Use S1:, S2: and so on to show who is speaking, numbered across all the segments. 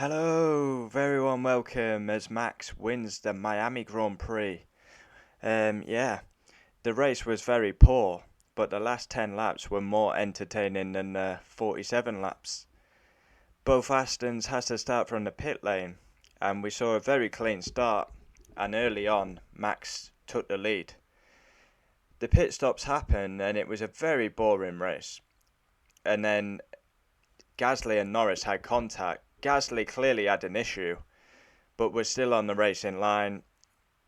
S1: Hello, very warm welcome as Max wins the Miami Grand Prix. Yeah, the race was very poor, but the last 10 laps were more entertaining than the 47 laps. Both Astons had to start from the pit lane, and we saw a very clean start, and early on, Max took the lead. The pit stops happened, and it was a very boring race. And then Gasly and Norris had contact. Gasly clearly had an issue, but was still on the racing line.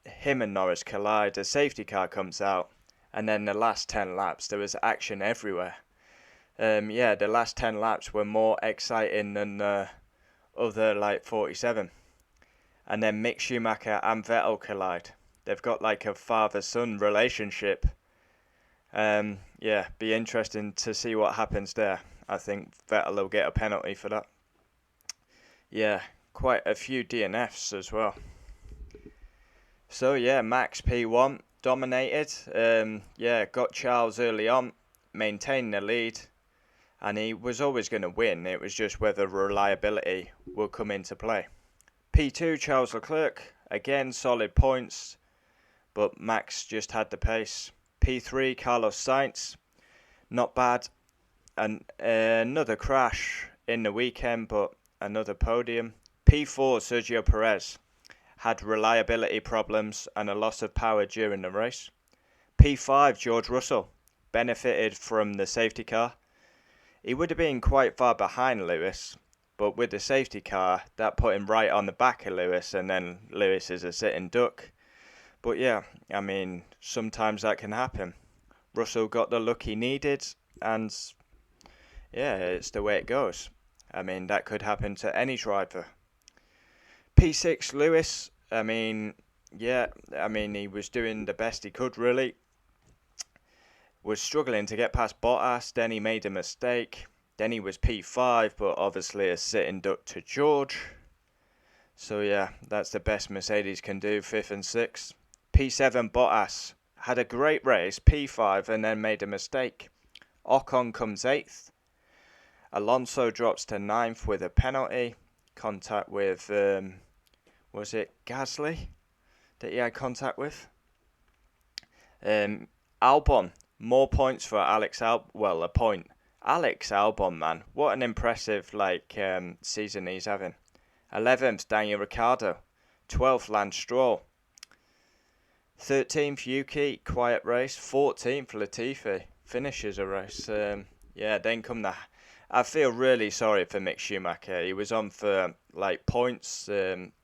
S1: Him and Norris collide, a safety car comes out, and then the last 10 laps, there was action everywhere. The last 10 laps were more exciting than the other, 47. And then Mick Schumacher and Vettel collide. They've got like a father-son relationship. Be interesting to see what happens there. I think Vettel will get a penalty for that. Yeah, quite a few DNFs as well. So yeah, Max P1 dominated. Got Charles early on, maintained the lead, and he was always going to win. It was just whether reliability would come into play. P2 Charles Leclerc, again solid points, but Max just had the pace. P3 Carlos Sainz, not bad. And another crash in the weekend, but another podium. P4 Sergio Perez had reliability problems and a loss of power during the race. P5 George Russell benefited from the safety car. He would have been quite far behind Lewis, but with the safety car, that put him right on the back of Lewis, and then Lewis is a sitting duck. But yeah, I mean, sometimes that can happen. Russell got the look he needed, and yeah, it's the way it goes. I mean, that could happen to any driver. P6 Lewis, he was doing the best he could, really. Was struggling to get past Bottas, then he made a mistake. Then he was P5, but obviously a sitting duck to George. So yeah, that's the best Mercedes can do, 5th and 6th. P7 Bottas had a great race, P5, and then made a mistake. Ocon comes 8th. Alonso drops to 9th with a penalty. Contact with, was it Gasly that he had contact with? Albon, more points for a point. Alex Albon, man, what an impressive season he's having. 11th, Daniel Ricciardo. 12th, Lance Stroll. 13th, Yuki, quiet race. 14th, Latifi, finishes a race. Then come the... I feel really sorry for Mick Schumacher. He was on for points,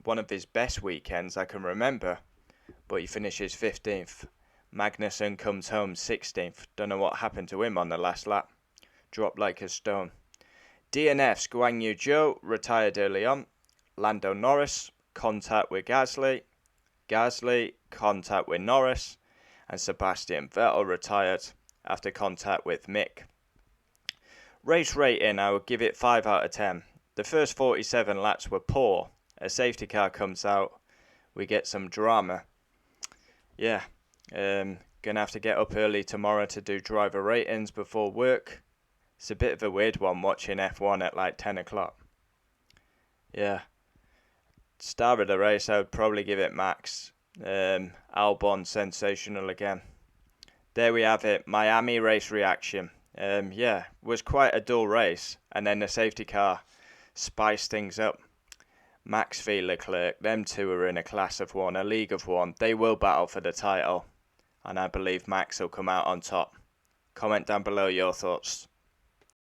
S1: one of his best weekends I can remember, but he finishes 15th. Magnussen comes home 16th. Don't know what happened to him on the last lap. Dropped like a stone. DNFs, Guan Yu Zhou retired early on. Lando Norris, contact with Gasly. Gasly, contact with Norris. And Sebastian Vettel retired after contact with Mick. Race rating, I would give it 5 out of 10. The first 47 laps were poor. A safety car comes out. We get some drama. Yeah, gonna have to get up early tomorrow to do driver ratings before work. It's a bit of a weird one watching F1 at 10 o'clock. Yeah. Star of the race, I would probably give it Max. Albon, sensational again. There we have it, Miami race reaction. Was quite a dull race, and then the safety car spiced things up. Max v Leclerc, them two are in a class of one, a league of one. They will battle for the title, and I believe Max will come out on top. Comment down below your thoughts.